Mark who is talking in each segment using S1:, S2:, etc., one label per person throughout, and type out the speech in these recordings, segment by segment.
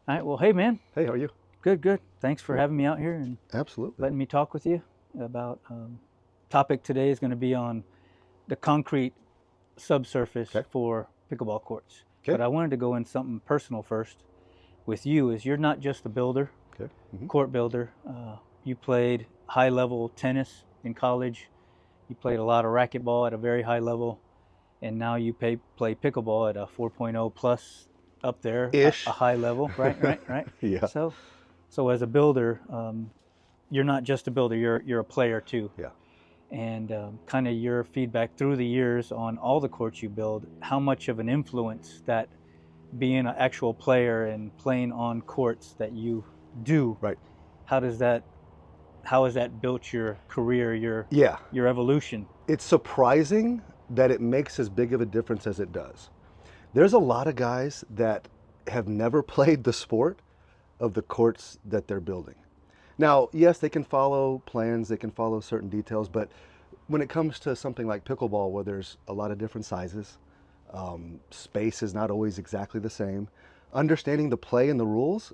S1: All right. Well, hey, man.
S2: Hey, how are you?
S1: Good, good. Thanks for
S2: Good.
S1: having me out here and
S2: Absolutely.
S1: letting me talk with you about topic today is going to be on the concrete subsurface
S2: Okay.
S1: for pickleball courts.
S2: Okay.
S1: But I wanted to go in something personal first with you. Is you're not just a builder,
S2: Okay.
S1: court builder. You played high level tennis in college. You played a lot of racquetball at a very high level, and now you play pickleball at a 4.0 plus up there, a
S2: Ish.
S1: high level. Right, right, right.
S2: Yeah.
S1: So So as a builder, you're not just a builder; you're a player too.
S2: Yeah.
S1: And kind of your feedback through the years on all the courts you build, how much of an influence that being an actual player and playing on courts that you do,
S2: Right.
S1: how does that how has that built your career,
S2: Yeah.
S1: your evolution?
S2: It's surprising that it makes as big of a difference as it does. There's a lot of guys that have never played the sport of the courts that they're building. Now, yes, they can follow plans, they can follow certain details, but when it comes to something like pickleball, where there's a lot of different sizes, space is not always exactly the same. Understanding the play and the rules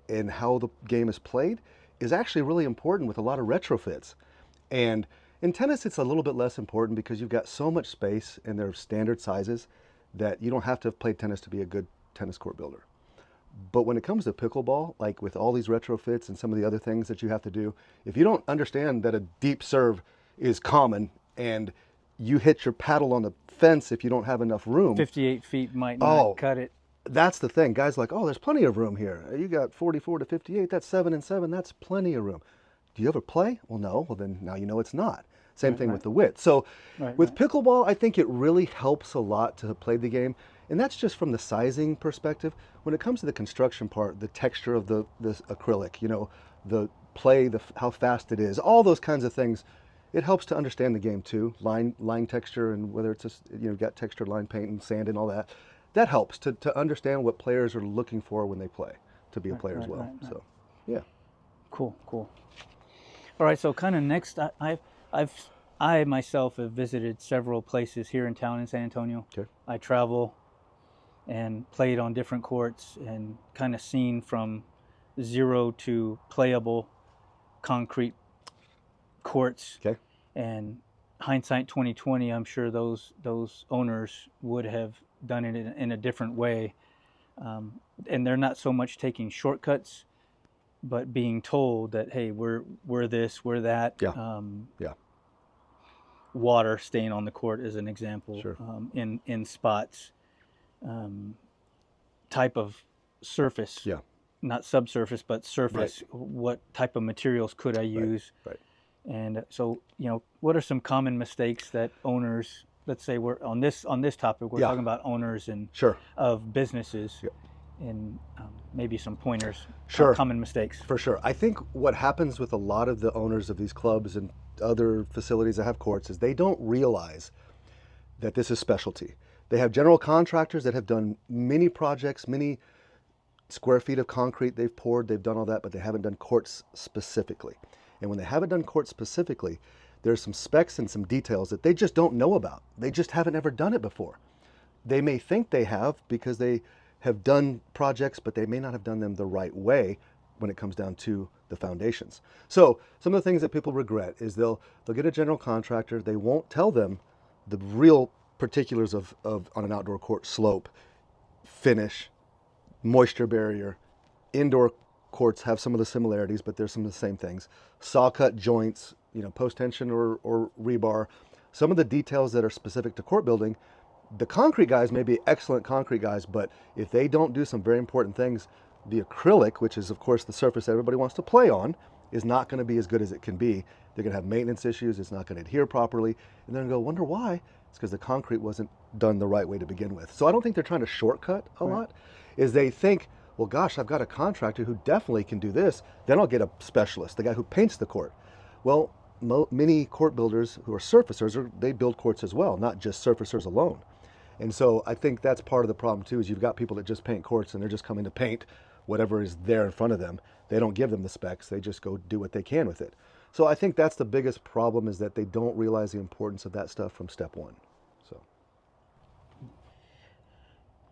S2: and how the game is played is actually really important with a lot of retrofits. And in tennis, it's a little bit less important because you've got so much space and they're standard sizes that you don't have to have played tennis to be a good tennis court builder. But when it comes to pickleball, like with all these retrofits and some of the other things that you have to do, if you don't understand that a deep serve is common and you hit your paddle on the fence if you don't have enough room,
S1: 58 feet might not
S2: oh,
S1: cut it.
S2: that's the thing. Guys are like, oh, there's plenty of room here. You got 44 to 58. That's 7 and 7. That's plenty of room. Do you ever play? Well, no. Well, then now you know it's not. Same
S1: Right,
S2: thing
S1: right,
S2: with the width. So
S1: right,
S2: with
S1: right.
S2: pickleball, I think it really helps a lot to play the game. And that's just from the sizing perspective. When it comes to the construction part, the texture of the acrylic, the play, how fast it is, all those kinds of things, it helps to understand the game too. Line texture and whether it's got textured line paint and sand and all that. That helps to understand what players are looking for when they play, to be a
S1: Right,
S2: player as
S1: right,
S2: well.
S1: right, right.
S2: So, yeah.
S1: Cool, cool. All right, so kind of next, I've, I myself have visited several places here in town in San Antonio.
S2: Okay.
S1: I travel and played on different courts and kind of seen from zero to playable concrete courts.
S2: Okay.
S1: And hindsight 2020, I'm sure those owners would have done it in a different way. And they're not so much taking shortcuts, but being told that, hey, we're this, we're that.
S2: Yeah. Yeah.
S1: Water staying on the court is an example,
S2: Sure.
S1: in spots, um, type of surface,
S2: Yeah.
S1: not subsurface but
S2: Right.
S1: surface. What type of materials could I
S2: Right.
S1: use?
S2: Right.
S1: And so, what are some common mistakes that owners, let's say we're on this topic, we're
S2: Yeah.
S1: talking about owners and
S2: Sure.
S1: of businesses,
S2: Yeah.
S1: and maybe some pointers,
S2: Sure.
S1: common mistakes.
S2: For sure. I think what happens with a lot of the owners of these clubs and other facilities that have courts is they don't realize that this is specialty. They have general contractors that have done many projects, many square feet of concrete they've poured, they've done all that, but they haven't done courts specifically. And when they haven't done courts specifically, there's some specs and some details that they just don't know about. They just haven't ever done it before. They may think they have because they have done projects, but they may not have done them the right way when it comes down to the foundations. So some of the things that people regret is they'll get a general contractor. They won't tell them the real particulars of on an outdoor court: slope, finish, moisture barrier. Indoor courts have some of the similarities, but there's some of the same things. Saw cut joints, post tension or rebar. Some of the details that are specific to court building, the concrete guys may be excellent concrete guys, but if they don't do some very important things, the acrylic, which is of course the surface everybody wants to play on, is not going to be as good as it can be. They're going to have maintenance issues. It's not going to adhere properly. And they're going to go, wonder why? It's because the concrete wasn't done the right way to begin with. So I don't think they're trying to shortcut a
S1: Right.
S2: lot. Is they think, well, gosh, I've got a contractor who definitely can do this. Then I'll get a specialist, the guy who paints the court. Well, many court builders who are surfacers, they build courts as well, not just surfacers alone. And so I think that's part of the problem too, is you've got people that just paint courts and they're just coming to paint whatever is there in front of them. They don't give them the specs. They just go do what they can with it. So I think that's the biggest problem, is that they don't realize the importance of that stuff from step one. So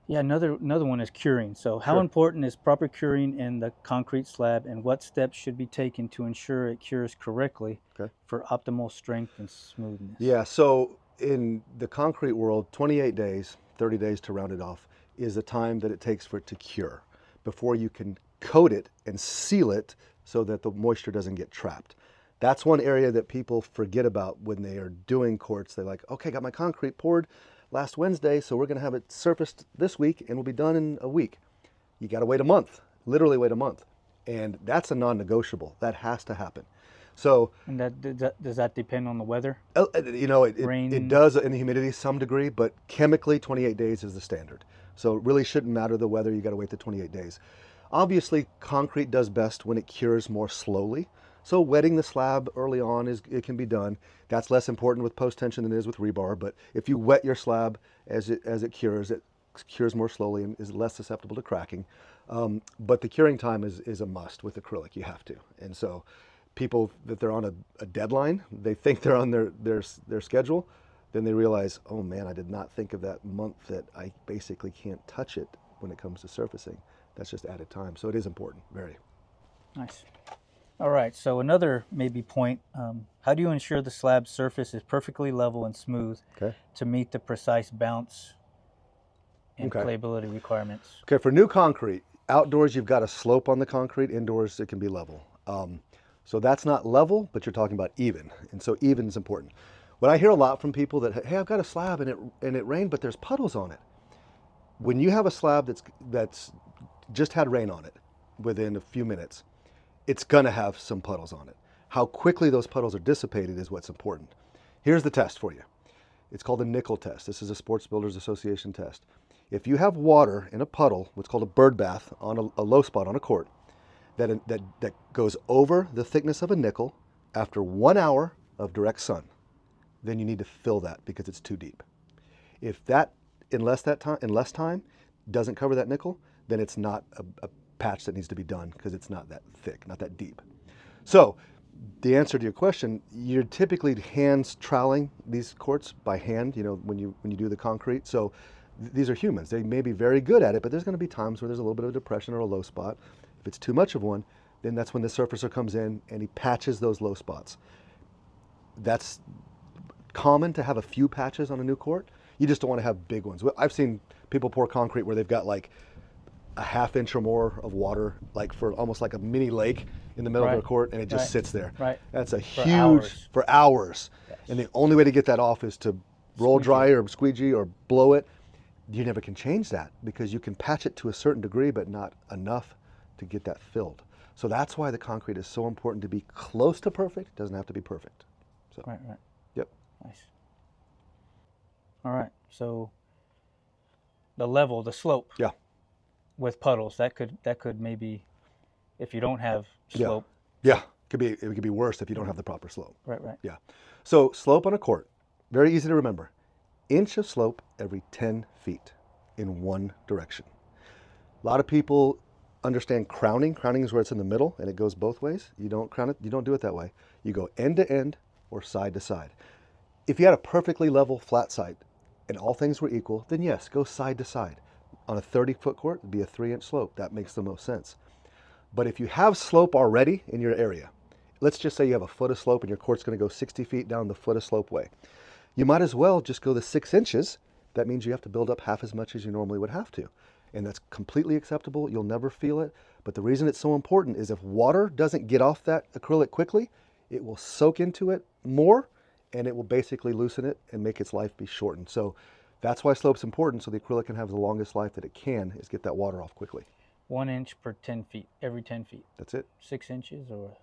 S1: Yeah, another one is curing. So, how
S2: Sure.
S1: important is proper curing in the concrete slab, and what steps should be taken to ensure it cures correctly
S2: Okay.
S1: for optimal strength and smoothness?
S2: Yeah, so in the concrete world, 28 days, 30 days to round it off, is the time that it takes for it to cure before you can coat it and seal it so that the moisture doesn't get trapped. That's one area that people forget about when they are doing courts. They're like, okay, got my concrete poured last Wednesday, so we're going to have it surfaced this week and we'll be done in a week. You got to wait a month, literally wait a month. And that's a non-negotiable. That has to happen. So,
S1: And does that depend on the weather?
S2: you know, it
S1: Rain?
S2: does in the humidity some degree, but chemically 28 days is the standard. So it really shouldn't matter the weather. You got to wait the 28 days. Obviously, concrete does best when it cures more slowly. So wetting the slab early on it can be done. That's less important with post tension than it is with rebar. But if you wet your slab as it cures more slowly and is less susceptible to cracking. But the curing time is a must with acrylic. You have to. And so people that they're on a deadline, they think they're on their schedule, then they realize, oh man, I did not think of that month that I basically can't touch it when it comes to surfacing. That's just added time. So it is important, very.
S1: Nice. All right. So another maybe point: how do you ensure the slab surface is perfectly level and smooth
S2: Okay.
S1: to meet the precise bounce and
S2: Okay.
S1: playability requirements?
S2: Okay, for new concrete, outdoors you've got a slope on the concrete, indoors it can be level. So that's not level, but you're talking about even. And so even is important. What I hear a lot from people that, hey, I've got a slab and it rained, but there's puddles on it. When you have a slab that's just had rain on it within a few minutes, it's gonna have some puddles on it. How quickly those puddles are dissipated is what's important. Here's the test for you. It's called a nickel test. This is a Sports Builders Association test. If you have water in a puddle, what's called a bird bath on a low spot on a court, that goes over the thickness of a nickel after 1 hour of direct sun, then you need to fill that because it's too deep. If that in less time doesn't cover that nickel, then it's not a patch that needs to be done because it's not that thick, not that deep. So the answer to your question, you're typically hand troweling these courts by hand, you know, when you do the concrete. So these are humans. They may be very good at it, but there's going to be times where there's a little bit of a depression or a low spot. If it's too much of one, then that's when the surfacer comes in and he patches those low spots. That's common to have a few patches on a new court. You just don't want to have big ones. I've seen people pour concrete where they've got like a ½ inch or more of water, like for almost like a mini lake in the middle of their court, and it just sits there.
S1: Right.
S2: That's a
S1: For
S2: huge,
S1: hours.
S2: for hours.
S1: Yes.
S2: And the only way to get that off is to roll dry or squeegee or blow it. You never can change that because you can patch it to a certain degree, but not enough to get that filled. So that's why the concrete is so important to be close to perfect. It doesn't have to be perfect. So,
S1: Right.
S2: yep.
S1: Nice. All right. So the slope.
S2: Yeah.
S1: With puddles, that could maybe, if you don't have slope.
S2: Yeah. It could be worse if you don't have the proper slope.
S1: Right.
S2: Yeah. So slope on a court, very easy to remember. Inch of slope every 10 feet in one direction. A lot of people understand crowning. Crowning is where it's in the middle and it goes both ways. You don't crown it, you don't do it that way. You go end to end or side to side. If you had a perfectly level flat side and all things were equal, then yes, go side to side. On a 30-foot court, it'd be a 3-inch slope. That makes the most sense. But if you have slope already in your area, let's just say you have a foot of slope and your court's going to go 60 feet down the foot of slope way. You might as well just go the 6 inches. That means you have to build up half as much as you normally would have to. And that's completely acceptable. You'll never feel it. But the reason it's so important is if water doesn't get off that acrylic quickly, it will soak into it more and it will basically loosen it and make its life be shortened. So that's why slope's important, so the acrylic can have the longest life that it can, is get that water off quickly.
S1: 1 inch per 10 feet, every 10 feet.
S2: That's it.
S1: 6 inches or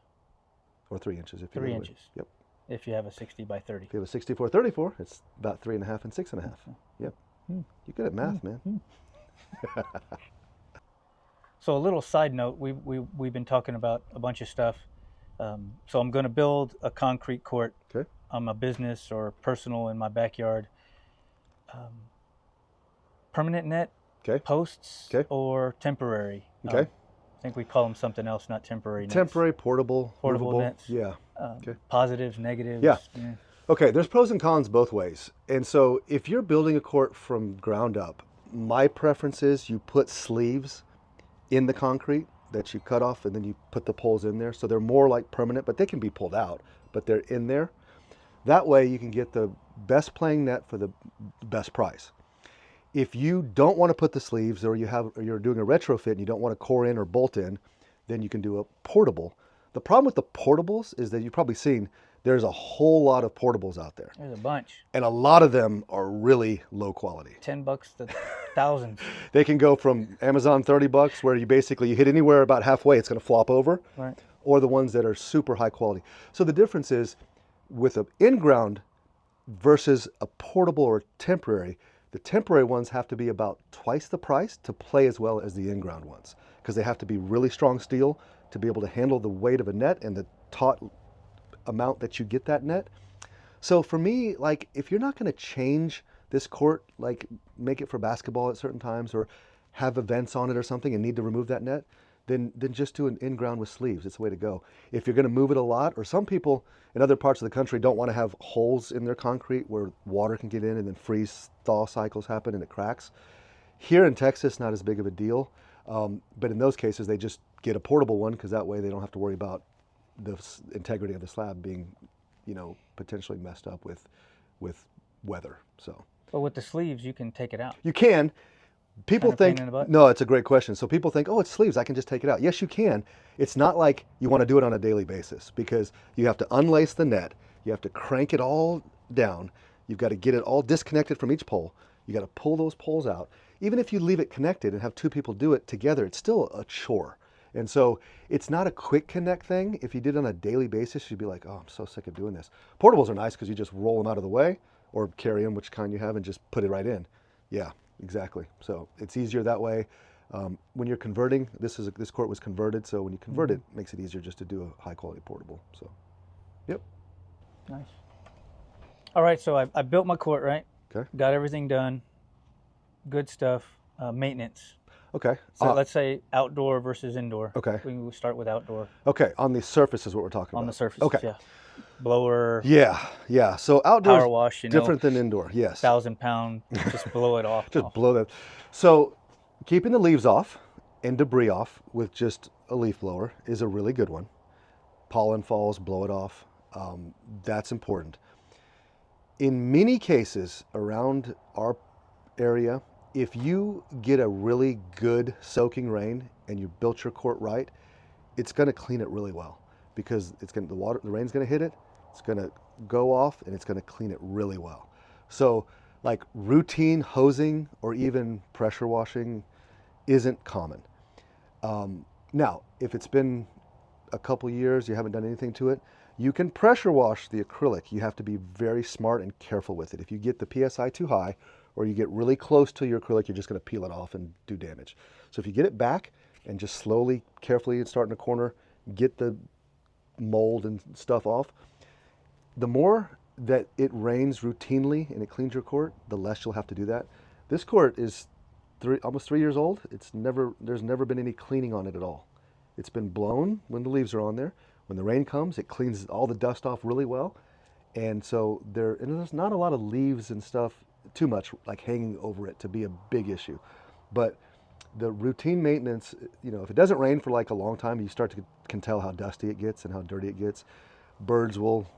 S2: 3 inches if you
S1: 3 inches.
S2: Yep.
S1: If you have a 60 by 30.
S2: If you have a 64-34, it's about 3.5 and 6.5. Yep. You're good at math, man.
S1: So a little side note, we've been talking about a bunch of stuff. So I'm going to build a concrete court.
S2: Okay.
S1: On my business or personal in my backyard. Permanent net posts or temporary.
S2: Okay.
S1: I think we call them something else, not temporary nets.
S2: Temporary, portable
S1: movable.
S2: nets. Yeah.
S1: Positives, negatives.
S2: Yeah. Okay, there's pros and cons both ways. And so if you're building a court from ground up, My preference is you put sleeves in the concrete that you cut off, and then you put the poles in there. So they're more like permanent, but they can be pulled out, but they're in there. That way you can get the best playing net for the best price. If you don't want to put the sleeves, or you're doing a retrofit and you don't want to core in or bolt in, then you can do a portable. The problem with the portables is that you've probably seen there's a whole lot of portables out there.
S1: There's a bunch.
S2: And a lot of them are really low quality.
S1: $10 to thousands.
S2: They can go from Amazon $30, where you hit anywhere about halfway, it's going to flop over,
S1: Right.
S2: or the ones that are super high quality. So the difference is with an in-ground versus a portable or temporary, the temporary ones have to be about twice the price to play as well as the in-ground ones, because they have to be really strong steel to be able to handle the weight of a net and the taut amount that you get that net. So for me, like, if you're not going to change this court, like make it for basketball at certain times or have events on it or something and need to remove that net, then just do an in-ground with sleeves. It's the way to go. If you're going to move it a lot, or some people in other parts of the country don't want to have holes in their concrete where water can get in and then freeze-thaw cycles happen and it cracks. Here in Texas, not as big of a deal. But in those cases, they just get a portable one, because that way they don't have to worry about the integrity of the slab being, potentially messed up with weather. So.
S1: But with the sleeves, you can take it out.
S2: You can. People think, no, it's a great question. So people think, oh, it's sleeves, I can just take it out. Yes, you can. It's not like you want to do it on a daily basis, because you have to unlace the net. You have to crank it all down. You've got to get it all disconnected from each pole. You got to pull those poles out. Even if you leave it connected and have two people do it together, it's still a chore. And so it's not a quick connect thing. If you did it on a daily basis, you'd be like, oh, I'm so sick of doing this. Portables are nice because you just roll them out of the way, or carry them, which kind you have, and just put it right in. Yeah, exactly. So it's easier that way. When you're converting, this court was converted, so when you convert it, it makes it easier just to do a high quality portable. So, yep.
S1: Nice. All right, so I built my court, right?
S2: Okay.
S1: Got everything done. Good stuff. Maintenance.
S2: Okay.
S1: So let's say outdoor versus indoor.
S2: Okay.
S1: We will start with outdoor.
S2: Okay, on the surface is what we're talking about.
S1: On the surface.
S2: Okay.
S1: Yeah. Blower.
S2: Yeah. So outdoor
S1: power wash,
S2: different than indoor. Yes.
S1: 1,000-pound. Just blow it off.
S2: Just blow that. So keeping the leaves off and debris off with just a leaf blower is a really good one. Pollen falls, blow it off. That's important. In many cases around our area, if you get a really good soaking rain and you built your court right, it's going to clean it really well, because the rain's going to hit it, it's going to go off, and it's going to clean it really well. So like routine hosing or even pressure washing isn't common. Now, if it's been a couple years, you haven't done anything to it, you can pressure wash the acrylic. You have to be very smart and careful with it. If you get the PSI too high, or you get really close to your acrylic, you're just going to peel it off and do damage. So if you get it back and just slowly, carefully, and start in a corner, get the mold and stuff off, the more that it rains routinely and it cleans your court, the less you'll have to do that. This court is almost 3 years old. There's never been any cleaning on it at all. It's been blown when the leaves are on there. When the rain comes, it cleans all the dust off really well. And so there's not a lot of leaves and stuff too much like hanging over it to be a big issue. But the routine maintenance, if it doesn't rain for like a long time, you can tell how dusty it gets and how dirty it gets. Birds will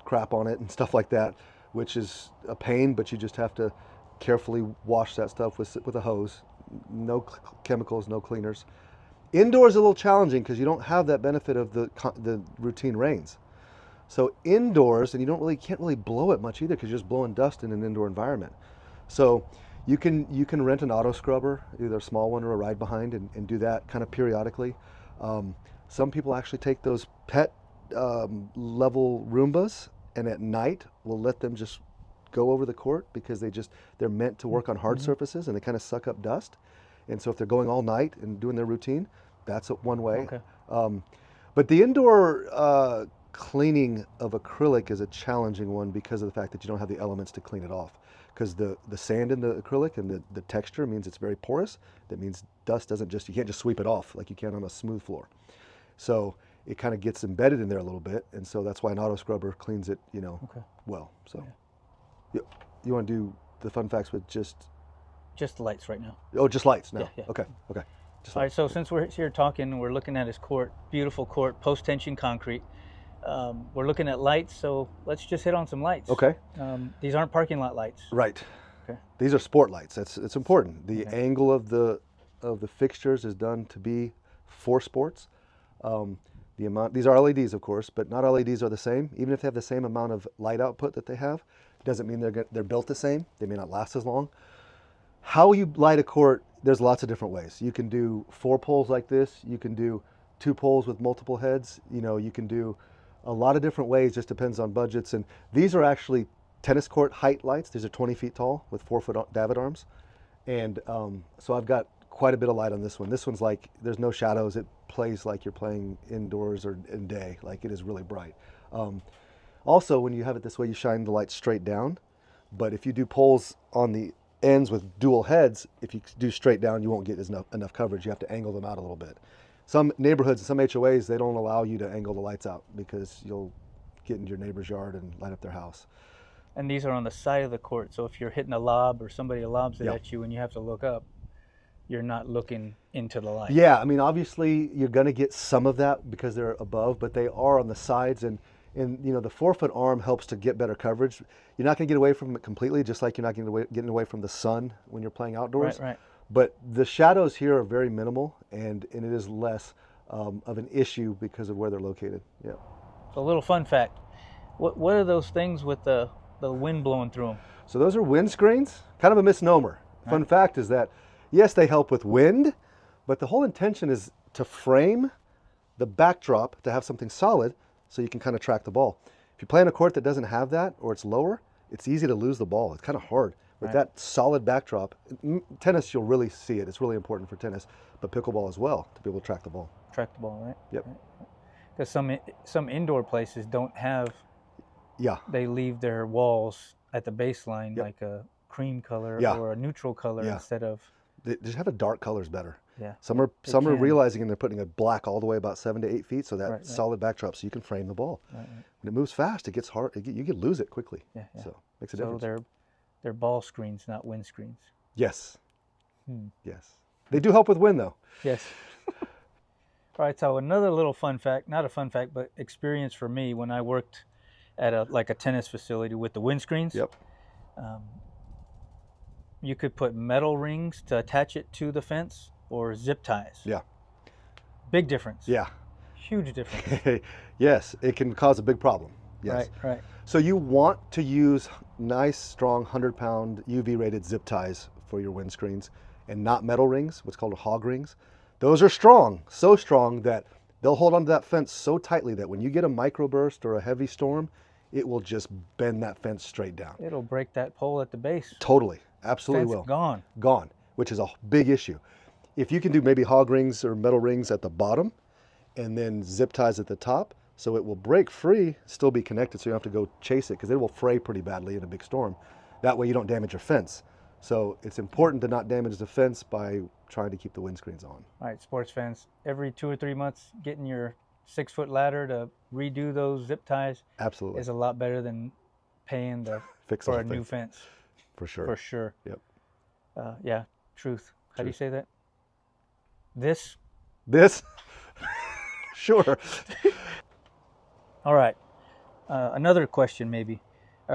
S2: crap on it and stuff like that, which is a pain, but you just have to carefully wash that stuff with a hose. No chemicals, no cleaners. Indoors is a little challenging because you don't have that benefit of the routine rains. So indoors, and you can't really blow it much either, because you're just blowing dust in an indoor environment. So you can rent an auto scrubber, either a small one or a ride behind, and do that kind of periodically. Some people actually take those pet level Roombas, and at night we'll let them just go over the court, because they're meant to work on hard surfaces, and they kind of suck up dust. And so if they're going all night and doing their routine, that's one way.
S1: Okay.
S2: But the indoor cleaning of acrylic is a challenging one, because of the fact that you don't have the elements to clean it off. Because the sand in the acrylic and the texture means it's very porous. That means dust you can't just sweep it off like you can on a smooth floor. So it kind of gets embedded in there a little bit, and so that's why an auto scrubber cleans it, well. So you want to do the fun facts with just
S1: Just the lights right now.
S2: Oh, just lights now.
S1: Yeah, yeah.
S2: Okay, okay. Just
S1: All right,
S2: lights.
S1: so since we're here talking, we're looking at his court, beautiful court, post-tension concrete. We're looking at lights, so let's just hit on some lights.
S2: Okay.
S1: These aren't parking lot lights.
S2: Right.
S1: Okay.
S2: These are sport lights. It's important. The
S1: Okay.
S2: angle of the fixtures is done to be for sports. These are LEDs, of course, but not all LEDs are the same. Even if they have the same amount of light output that they have, doesn't mean they're built the same. They may not last as long. How you light a court, there's lots of different ways. You can do 4 poles like this. You can do 2 poles with multiple heads. You can do a lot of different ways. Just depends on budgets. And these are actually tennis court height lights. These are 20 feet tall with 4-foot davit arms. And so I've got quite a bit of light on this one. This one's like, there's no shadows. It plays like you're playing indoors or in day. Like, it is really bright. Also, when you have it this way, you shine the light straight down. But if you do poles on the ends with dual heads, if you do straight down, you won't get enough coverage. You have to angle them out a little bit. Some neighborhoods and some HOAs, they don't allow you to angle the lights out because you'll get into your neighbor's yard and light up their house.
S1: And these are on the side of the court, so if you're hitting a lob or somebody lobs it
S2: Yeah.
S1: at you and you have to look up, you're not looking into the light.
S2: Yeah, I mean, obviously you're going to get some of that because they're above, but they are on the sides, and the 4-foot arm helps to get better coverage. You're not going to get away from it completely, just like you're not getting away from the sun when you're playing outdoors.
S1: Right.
S2: But the shadows here are very minimal, and it is less of an issue because of where they're located. Yeah.
S1: So a little fun fact: what are those things with the wind blowing through them?
S2: So those are wind screens. Kind of a misnomer. Fun fact is that, yes, they help with wind, but the whole intention is to frame the backdrop to have something solid so you can kind of track the ball. If you play on a court that doesn't have that, or it's lower, it's easy to lose the ball. It's kind of hard. With that solid backdrop, tennis, you'll really see it. It's really important for tennis, but pickleball as well, to be able to track the ball.
S1: Track the ball, right?
S2: Yep.
S1: Because some indoor places don't have.
S2: Yeah.
S1: They leave their walls at the baseline like a cream color or a neutral color instead of.
S2: They just have a dark color's better.
S1: Yeah.
S2: Some are realizing, and they're putting a black all the way about 7 to 8 feet, so that solid backdrop, so you can frame the ball.
S1: Right.
S2: When it moves fast, it gets hard. You can lose it quickly.
S1: Yeah.
S2: So makes a difference.
S1: So they're ball screens, not wind screens.
S2: Yes. Yes. They do help with wind, though.
S1: Yes. All right. So another little fun fact, not a fun fact, but experience for me when I worked at a tennis facility with the wind screens.
S2: Yep.
S1: You could put metal rings to attach it to the fence or zip ties.
S2: Yeah.
S1: Big difference.
S2: Yeah.
S1: Huge difference.
S2: Yes, it can cause a big problem. Yes.
S1: Right.
S2: So you want to use nice, strong 100-pound UV-rated zip ties for your windscreens, and not metal rings, what's called hog rings. Those are strong, so strong that they'll hold onto that fence so tightly that when you get a microburst or a heavy storm, it will just bend that fence straight down.
S1: It'll break that pole at the base.
S2: Totally, absolutely
S1: Fence
S2: will.
S1: Gone,
S2: which is a big issue. If you can do maybe hog rings or metal rings at the bottom, and then zip ties at the top, so it will break free, still be connected, so you don't have to go chase it, because it will fray pretty badly in a big storm. That way you don't damage your fence. So it's important to not damage the fence by trying to keep the windscreens on.
S1: All right, sports fans, every 2 or 3 months, getting your 6-foot ladder to redo those zip ties
S2: Absolutely.
S1: is a lot better than paying for a new fence.
S2: For sure.
S1: For sure.
S2: Yep.
S1: Yeah, truth. How do you say that? This?
S2: Sure.
S1: All right. Another question maybe.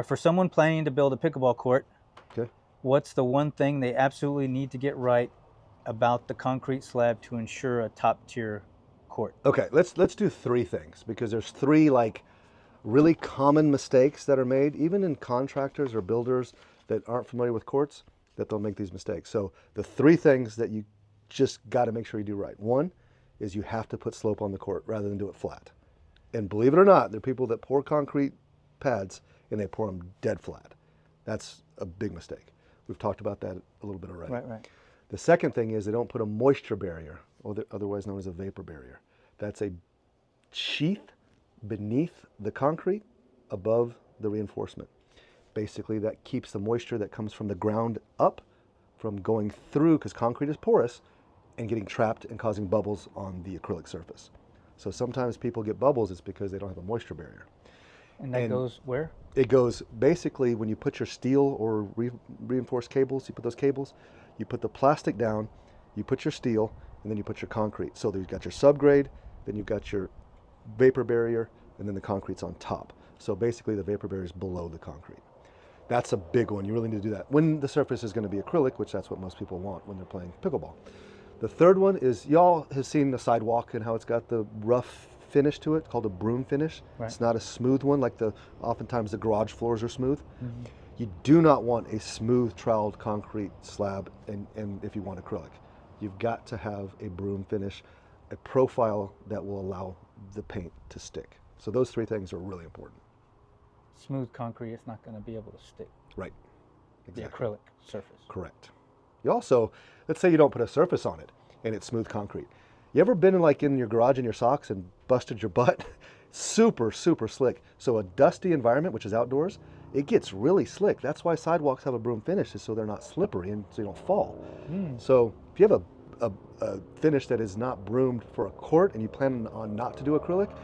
S1: For someone planning to build a pickleball court,
S2: Okay.
S1: what's the one thing they absolutely need to get right about the concrete slab to ensure a top-tier court?
S2: Okay, let's do 3 things, because there's 3 really common mistakes that are made, even in contractors or builders that aren't familiar with courts, that they'll make these mistakes. So the 3 things that you just got to make sure you do right. 1 is you have to put slope on the court rather than do it flat. And believe it or not, there are people that pour concrete pads and they pour them dead flat. That's a big mistake. We've talked about that a little bit already.
S1: Right.
S2: The second thing is they don't put a moisture barrier, otherwise known as a vapor barrier. That's a sheath beneath the concrete above the reinforcement. Basically, that keeps the moisture that comes from the ground up from going through, because concrete is porous, and getting trapped and causing bubbles on the acrylic surface. So sometimes people get bubbles, it's because they don't have a moisture barrier.
S1: And that goes where?
S2: It goes basically when you put your steel or reinforced cables, you put those cables, You put the plastic down, you put your steel, and then you put your concrete. So you've got your subgrade, then you've got your vapor barrier, and then the concrete's on top. So basically the vapor barrier is below the concrete. That's a big one. You really need to do that. When the surface is going to be acrylic, which that's what most people want when they're playing pickleball. The third one is, y'all have seen the sidewalk and how it's got the rough finish to it, called a broom finish.
S1: Right.
S2: It's not a smooth one like oftentimes the garage floors are smooth. Mm-hmm. You do not want a smooth troweled concrete slab and if you want acrylic. You've got to have a broom finish, a profile that will allow the paint to stick. So those three things are really important.
S1: Smooth concrete, it's not going to be able to stick.
S2: Right. Exactly.
S1: The acrylic surface.
S2: Correct. You also, let's say you don't put a surface on it and it's smooth concrete. You ever been in your garage in your socks and busted your butt? Super, super slick. So a dusty environment, which is outdoors, it gets really slick. That's why sidewalks have a broom finish, is so they're not slippery and so you don't fall. So if you have a finish that is not broomed for a court and you plan on not to do acrylic,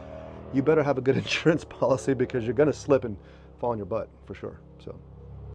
S2: you better have a good insurance policy because you're going to slip and fall on your butt for sure. So.